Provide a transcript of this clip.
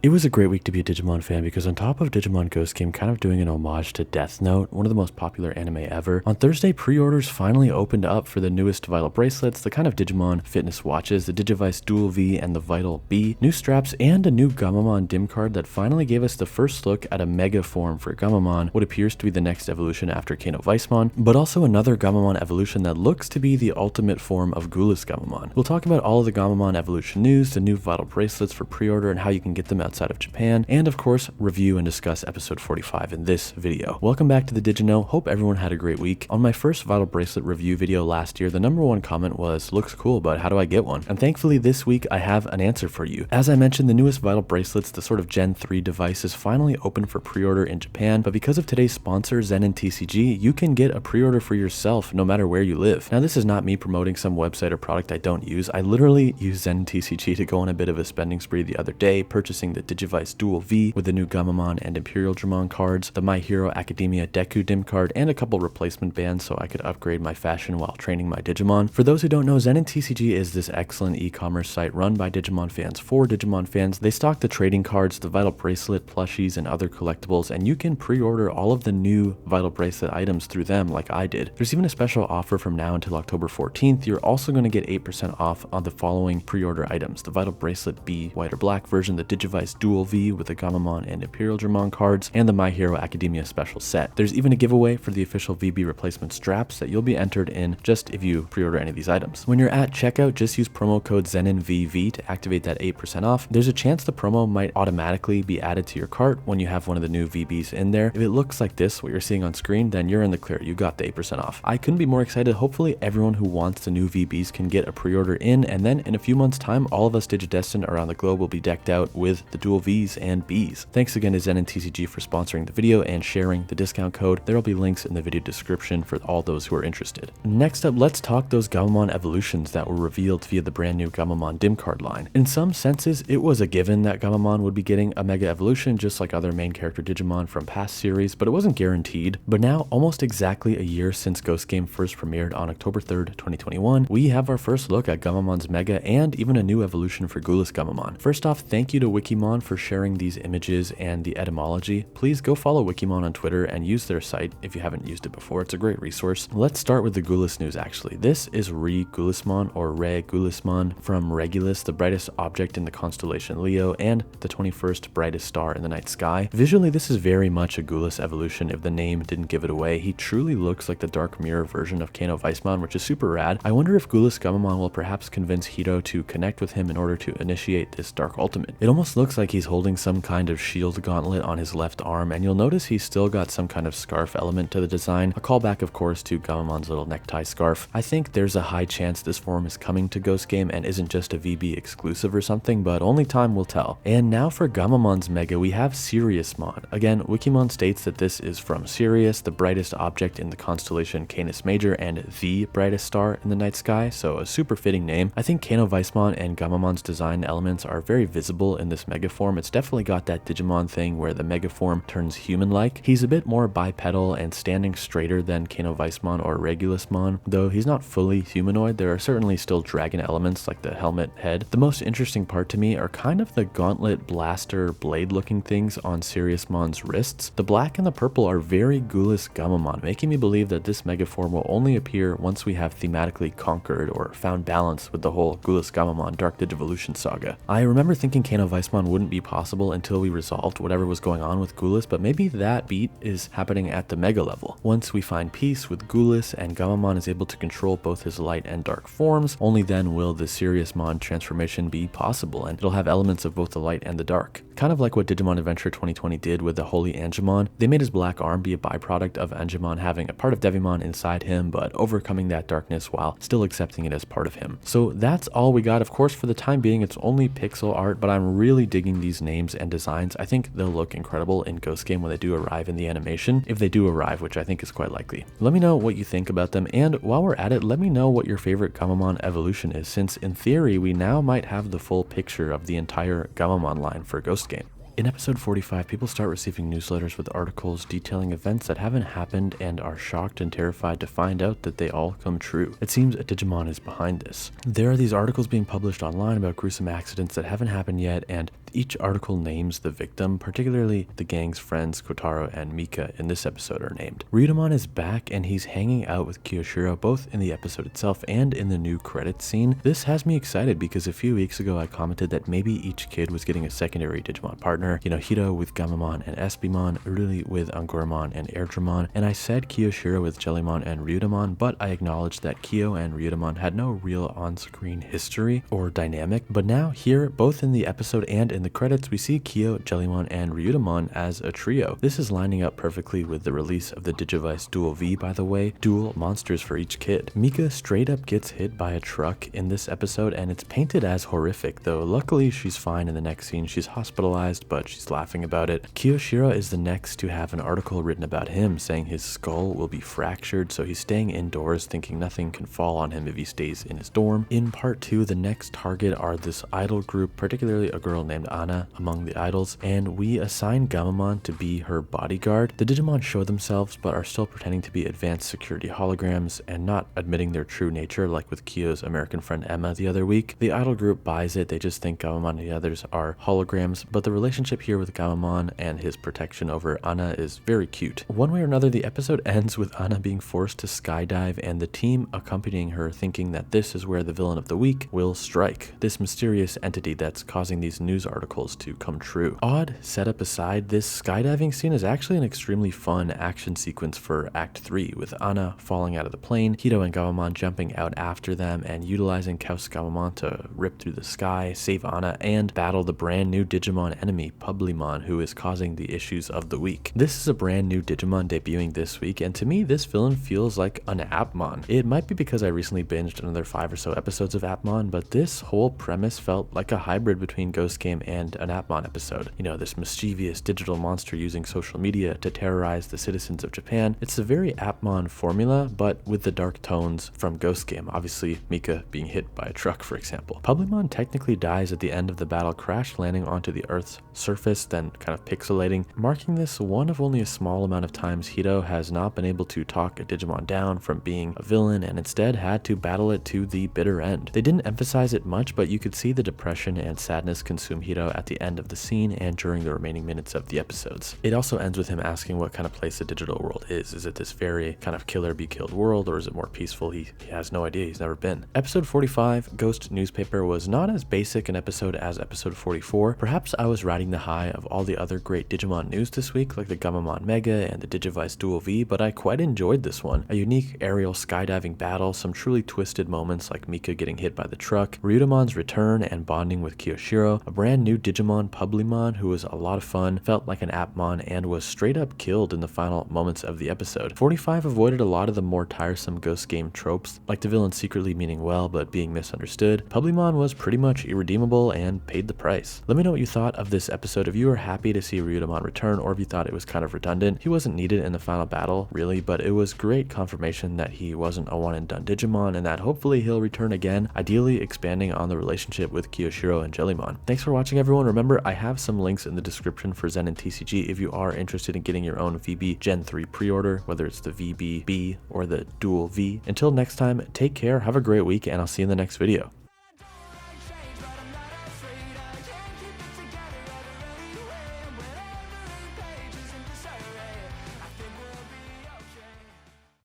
It was a great week to be a Digimon fan because on top of Digimon Ghost Game kind of doing an homage to Death Note, one of the most popular anime ever, on Thursday pre-orders finally opened up for the newest Vital Bracelets, the kind of Digimon fitness watches, the Digivice VV and the Vital BE, new straps, and a new Gammamon Dim card that finally gave us the first look at a mega form for Gammamon, what appears to be the next evolution after Vicelemon, but also another Gammamon evolution that looks to be the ultimate form of Ghoulless Gammamon. We'll talk about all of the Gammamon evolution news, the new Vital Bracelets for pre-order and how you can get them outside of Japan, and of course, review and discuss episode 45 in this video. Welcome back to the Digino. Hope everyone had a great week. On my first Vital Bracelet review video last year, the #1 comment was, "Looks cool, but how do I get one?" And thankfully this week I have an answer for you. As I mentioned, the newest Vital Bracelets, the sort of Gen 3 device, is finally open for pre-order in Japan, but because of today's sponsor, Zen and TCG, you can get a pre-order for yourself no matter where you live. Now, this is not me promoting some website or product I don't use. I literally used Zen and TCG to go on a bit of a spending spree the other day, purchasing the Digivice V with the new Gammamon and Imperial Dramon cards, the My Hero Academia Deku Dim card, and a couple replacement bands so I could upgrade my fashion while training my Digimon. For those who don't know, Zen and TCG is this excellent e-commerce site run by Digimon fans for Digimon fans. They stock the trading cards, the Vital Bracelet plushies, and other collectibles, and you can pre-order all of the new Vital Bracelet items through them like I did. There's even a special offer from now until October 14th. You're also going to get 8% off on the following pre-order items: the Vital Bracelet BE White or Black version, the Digivice V with the Gammamon and Imperial Dramon cards, and the My Hero Academia special set. There's even a giveaway for the official VB replacement straps that you'll be entered in just if you pre-order any of these items. When you're at checkout, just use promo code ZENINVV to activate that 8% off. There's a chance the promo might automatically be added to your cart when you have one of the new VBs in there. If it looks like this, what you're seeing on screen, then you're in the clear. You got the 8% off. I couldn't be more excited. Hopefully everyone who wants the new VBs can get a pre-order in, and then in a few months time, all of us Digidestined around the globe will be decked out with the dual Vs and Bs. Thanks again to Zen and TCG for sponsoring the video and sharing the discount code. There will be links in the video description for all those who are interested. Next up, let's talk those Gammamon evolutions that were revealed via the brand new Gammamon Dim card line. In some senses, it was a given that Gammamon would be getting a mega evolution just like other main character Digimon from past series, but it wasn't guaranteed. But now, almost exactly a year since Ghost Game first premiered on October 3rd, 2021, we have our first look at Gammamon's mega and even a new evolution for Ghoulless Gammamon. First off, thank you to Wikimon for sharing these images and the etymology. Please go follow Wikimon on Twitter and use their site if you haven't used it before. It's a great resource. Let's start with the Ghoulless news actually. This is Regulusmon or Regulusmon from Regulus, the brightest object in the constellation Leo and the 21st brightest star in the night sky. Visually, this is very much a Ghoulless evolution if the name didn't give it away. He truly looks like the dark mirror version of Vicelemon, which is super rad. I wonder if Ghoulless Gammamon will perhaps convince Hito to connect with him in order to initiate this dark ultimate. It almost looks like he's holding some kind of shield gauntlet on his left arm, and you'll notice he's still got some kind of scarf element to the design, a callback of course to Gammamon's little necktie scarf. I think there's a high chance this form is coming to Ghost Game and isn't just a VB exclusive or something, but only time will tell. And now for Gammamon's mega, we have Siriusmon. Again, Wikimon states that this is from Sirius, the brightest object in the constellation Canis Major and the brightest star in the night sky, so a super fitting name. I think Vicelemon and Gammamon's design elements are very visible in this mega form. It's definitely got that Digimon thing where the mega form turns human-like. He's a bit more bipedal and standing straighter than Vicelemon or Regulusmon, though he's not fully humanoid. There are certainly still dragon elements like the helmet head. The most interesting part to me are kind of the gauntlet blaster blade looking things on Siriusmon's wrists. The black and the purple are very Ghoulless Gammamon, making me believe that this mega form will only appear once we have thematically conquered or found balance with the whole Ghoulless Gammamon Dark Digivolution saga. I remember thinking Vicelemon wouldn't be possible until we resolved whatever was going on with Ghoulless, but maybe that beat is happening at the mega level. Once we find peace with Ghoulless and Gammamon is able to control both his light and dark forms, only then will the Siriusmon transformation be possible, and it'll have elements of both the light and the dark. Kind of like what Digimon Adventure 2020 did with the Holy Angemon. They made his black arm be a byproduct of Angemon having a part of Devimon inside him, but overcoming that darkness while still accepting it as part of him. So that's all we got. Of course, for the time being, it's only pixel art, but I'm really digging these names and designs. I think they'll look incredible in Ghost Game when they do arrive in the animation, if they do arrive, which I think is quite likely. Let me know what you think about them, and while we're at it, let me know what your favorite Gammamon evolution is, since in theory, we now might have the full picture of the entire Gammamon line for Ghost Game. In episode 45, people start receiving newsletters with articles detailing events that haven't happened and are shocked and terrified to find out that they all come true. It seems a Digimon is behind this. There are these articles being published online about gruesome accidents that haven't happened yet, and Each article names the victim, particularly the gang's friends Kotaro and Mika in this episode are named. Ryudomon is back and he's hanging out with Kiyoshiro both in the episode itself and in the new credits scene. This has me excited because a few weeks ago I commented that maybe each kid was getting a secondary Digimon partner, you know, Hito with Gammamon and Espimon, Uruli with Angoramon and Airdramon, and I said Kiyoshiro with Jellymon and Ryudomon, but I acknowledged that Kyo and Ryudomon had no real on-screen history or dynamic. But now here, both in the episode and in the credits, we see Kyo, Jellymon, and Ryudomon as a trio. This is lining up perfectly with the release of the Digivice Dual V, by the way, dual monsters for each kid. Mika straight up gets hit by a truck in this episode and it's painted as horrific, though luckily she's fine in the next scene. She's hospitalized, but she's laughing about it. Kiyoshiro is the next to have an article written about him saying his skull will be fractured, so he's staying indoors thinking nothing can fall on him if he stays in his dorm. In part 2, the next target are this idol group, particularly a girl named Anna among the idols, and we assign Gammamon to be her bodyguard. The Digimon show themselves but are still pretending to be advanced security holograms and not admitting their true nature like with Kyo's American friend Emma the other week. The idol group buys it, they just think Gammamon and the others are holograms, but the relationship here with Gammamon and his protection over Anna is very cute. One way or another, the episode ends with Anna being forced to skydive and the team accompanying her thinking that this is where the villain of the week will strike, this mysterious entity that's causing these news articles to come true. Odd setup aside, this skydiving scene is actually an extremely fun action sequence for Act 3, with Anna falling out of the plane, Hito and Gammamon jumping out after them and utilizing Kaos Gammamon to rip through the sky, save Anna, and battle the brand new Digimon enemy, PUBLIMON, who is causing the issues of the week. This is a brand new Digimon debuting this week, and to me this villain feels like an Appmon. It might be because I recently binged another 5 or so episodes of Appmon, but this whole premise felt like a hybrid between Ghost Game and an Appmon episode. You know, this mischievous digital monster using social media to terrorize the citizens of Japan. It's a very Appmon formula, but with the dark tones from Ghost Game, obviously Mika being hit by a truck, for example. PUBLIMON technically dies at the end of the battle, crash landing onto the Earth's surface, then kind of pixelating, marking this one of only a small amount of times Hito has not been able to talk a Digimon down from being a villain and instead had to battle it to the bitter end. They didn't emphasize it much, but you could see the depression and sadness consume Hito at the end of the scene and during the remaining minutes of the episodes. It also ends with him asking what kind of place the digital world is. Is it this very kind of killer be killed world, or is it more peaceful? He has no idea, he's never been. Episode 45, Ghost Newspaper, was not as basic an episode as episode 44. Perhaps I was riding the high of all the other great Digimon news this week, like the Gammamon Mega and the Digivice Dual V, but I quite enjoyed this one. A unique aerial skydiving battle, some truly twisted moments like Mika getting hit by the truck, Ryudomon's return and bonding with Kiyoshiro, a brand new Digimon, PUBLIMON, who was a lot of fun, felt like an Appmon, and was straight up killed in the final moments of the episode. 45 avoided a lot of the more tiresome Ghost Game tropes, like the villain secretly meaning well but being misunderstood. PUBLIMON was pretty much irredeemable and paid the price. Let me know what you thought of this episode. If you were happy to see Ryudomon return, or if you thought it was kind of redundant. He wasn't needed in the final battle, really, but it was great confirmation that he wasn't a one and done Digimon and that hopefully he'll return again, ideally expanding on the relationship with Kiyoshiro and Jellymon. Thanks for watching, everyone. Remember, I have some links in the description for Zen and TCG if you are interested in getting your own VB Gen 3 pre-order, whether it's the VBBE or the Dual V. Until next time, take care, have a great week, and I'll see you in the next video.